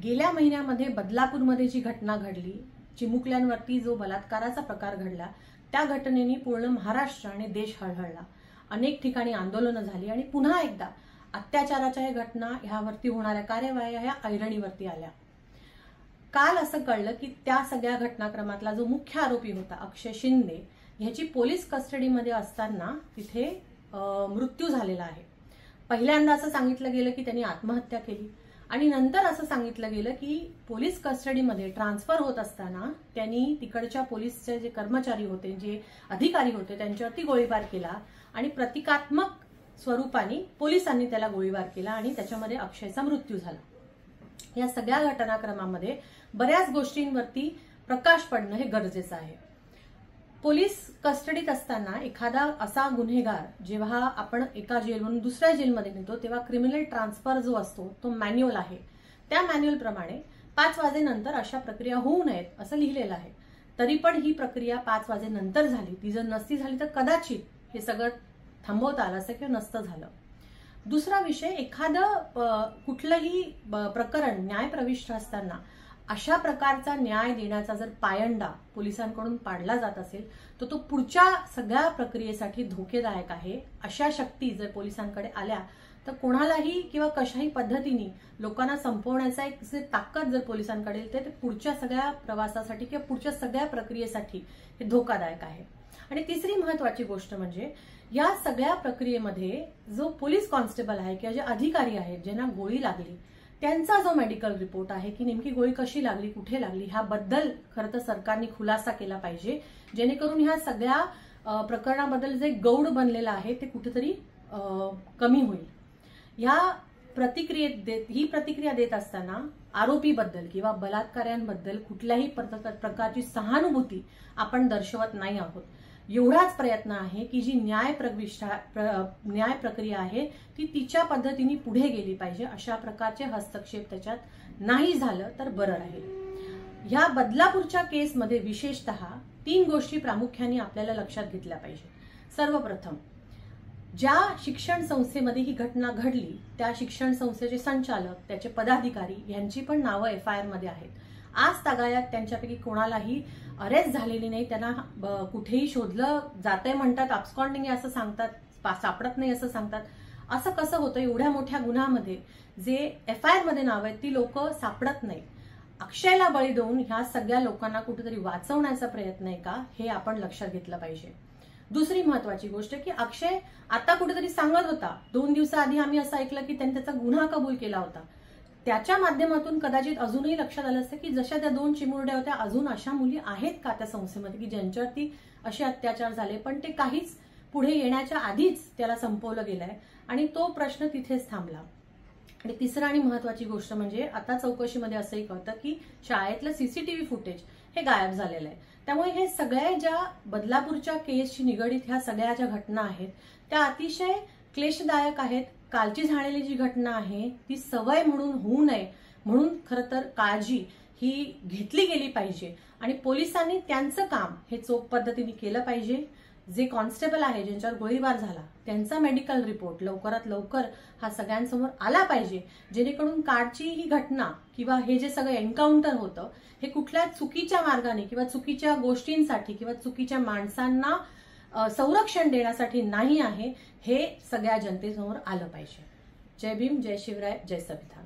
गेल्या महिन्यामध्ये बदलापूरमध्ये जी घटना घडली, चिमुकल्यांवरती जो बलात्काराचा प्रकार घडला, त्या घटनेने पूर्ण महाराष्ट्र आणि देश हळहळला. अनेक ठिकाणी आंदोलनं झाली आणि पुन्हा एकदा अत्याचाराच्या या घटना, ह्यावरती होणाऱ्या कार्यवाह्या ह्या ऐरणीवरती आल्या. काल असं कळलं की त्या सगळ्या घटनाक्रमातला जो मुख्य आरोपी होता अक्षय शिंदे, ह्याची पोलीस कस्टडीमध्ये असताना तिथे मृत्यू झालेला आहे. पहिल्यांदा असं सांगितलं गेलं की त्यांनी आत्महत्या केली आणि नंतर असं सांगितलं गेलं की पोलीस कस्टडीमध्ये ट्रान्सफर होत असताना त्यांनी तिकडच्या पोलीसचे जे कर्मचारी होते, जे अधिकारी होते, त्यांच्यावरती गोळीबार केला आणि प्रतिकात्मक स्वरूपाने पोलिसांनी त्याला गोळीबार केला आणि त्याच्यामध्ये अक्षयचा मृत्यू झाला. या सगळ्या घटनाक्रमामध्ये बऱ्याच गोष्टींवरती प्रकाश पडणं हे गरजेचं आहे. पोलीस कस्टडीत असताना एखादा असा गुन्हेगार जेव्हा आपण एका जेलमधून दुसऱ्या जेलमध्ये नेतो, तेव्हा क्रिमिनल ट्रान्सफर जो असतो तो मॅन्युअल आहे. त्या मॅन्युअल प्रमाणे 5 वाजेनंतर अशा प्रक्रिया होऊ नयेत असं लिहिलेलं आहे. तरी पण ही प्रक्रिया 5 वाजेनंतर झाली. ती जर नसती झाली तर कदाचित हे सगळं थांबवता आलं असं किंवा नसतं झालं. दुसरा विषय, एखादं कुठलंही प्रकरण न्यायप्रविष्ट असताना अशा प्रकारचा न्याय देण्याचा जर पायंडा पोलिसांकडून पाडला जात असेल तर तो पुढच्या सगळ्या प्रक्रियेसाठी धोकेदायक आहे. अशा शक्ती जर पोलिसांकडे आल्या तर कोणालाही किंवा कशाही पद्धतीने लोकांना संपवण्याचा एक ताकद जर पोलिसांकडे येईल तर ते पुढच्या सगळ्या प्रवासासाठी किंवा पुढच्या सगळ्या प्रक्रियेसाठी हे धोकादायक आहे. आणि तिसरी महत्वाची गोष्ट म्हणजे या सगळ्या प्रक्रियेमध्ये जो पोलीस कॉन्स्टेबल आहे किंवा जे अधिकारी आहेत ज्यांना गोळी लागली, त्यांचा जो मेडिकल रिपोर्ट आहे की नेमकी गोळी कशी लागली, कुठे लागली, ह्याबद्दल खरं तर सरकारने खुलासा केला पाहिजे, जेणेकरून ह्या सगळ्या प्रकरणाबद्दल जे गौड बनलेलं आहे ते कुठेतरी कमी होईल. ह्या ही प्रतिक्रिया देत असताना आरोपीबद्दल किंवा बलात्काऱ्यांबद्दल कुठल्याही प्रकारची सहानुभूती आपण दर्शवत नाही आहोत. एवढाच प्रयत्न आहे की जी न्याय प्रक्रिया आहे ती तिच्या पद्धतीने पुढे गेली पाहिजे. अशा प्रकारचे हस्तक्षेप त्याच्यात नाही झालं तर बरं राहील. ह्या बदलापूरच्या केसमध्ये विशेषतः 3 गोष्टी प्रामुख्याने आपल्याला लक्षात घेतल्या पाहिजे. सर्वप्रथम, ज्या शिक्षण संस्थेमध्ये ही घटना घडली त्या शिक्षण संस्थेचे संचालक, त्याचे पदाधिकारी यांची पण नावं FIR मध्ये आहेत. आज तागायत त्यांच्यापैकी कोणालाही अरेस्ट झालेली नाही. त्यांना कुठेही शोधलं जातंय म्हणतात, अब्स्कॉन्डिंग असं सांगतात, सापडत नाही असं सांगतात. असं कसं होतं? एवढ्या मोठ्या गुन्ह्यामध्ये जे FIR मध्ये नाव आहेत ती लोक सापडत नाही. अक्षयला बळी देऊन ह्या सगळ्या लोकांना कुठेतरी वाचवण्याचा प्रयत्न आहे का, हे आपण लक्षात घेतलं पाहिजे. दुसरी महत्वाची गोष्ट की अक्षय आता कुठेतरी सांगत होता, 2 दिवसाआधी आम्ही असं ऐकलं की त्यांनी त्याचा गुन्हा कबूल केला होता. त्याच्या माध्यमातून कदाचित अजूनही लक्षात आलं असतं की जशा त्या 2 चिमुरड्या होत्या, अजून अशा मुली आहेत का त्या संस्थेमध्ये की ज्यांच्यावरती असे अत्याचार झाले, पण ते काहीच पुढे येण्याच्या आधीच त्याला संपवलं गेलंय आणि तो प्रश्न तिथेच थांबला. आणि तिसरं आणि महत्वाची गोष्ट म्हणजे आता चौकशीमध्ये असंही कळतं की शाळेतलं CCTV फुटेज हे गायब झालेलं आहे. त्यामुळे हे सगळ्या ज्या बदलापूरच्या केसशी निगडीत ह्या सगळ्या ज्या घटना आहेत त्या अतिशय क्लेशदायक आहेत. कालची झालेली जी घटना आहे ती सवय म्हणून होऊ नये म्हणून खरं तर काळजी ही घेतली गेली पाहिजे आणि पोलिसांनी त्यांचं काम हे चोख पद्धतीने केलं पाहिजे. जे कॉन्स्टेबल आहे ज्यांच्यावर गोळीबार झाला त्यांचा मेडिकल रिपोर्ट लवकरात लवकर हा सगळ्यांसमोर आला पाहिजे, जेणेकरून कालची ही घटना किंवा हे जे सगळं एन्काउंटर होतं हे कुठल्या चुकीच्या मार्गाने किंवा चुकीच्या गोष्टींसाठी किंवा चुकीच्या माणसांना संरक्षण देण्यासाठी नाही आहे, हे सगळ्या जनतेसमोर आलं पाहिजे. जय भीम, जय शिवराय, जय संविधान.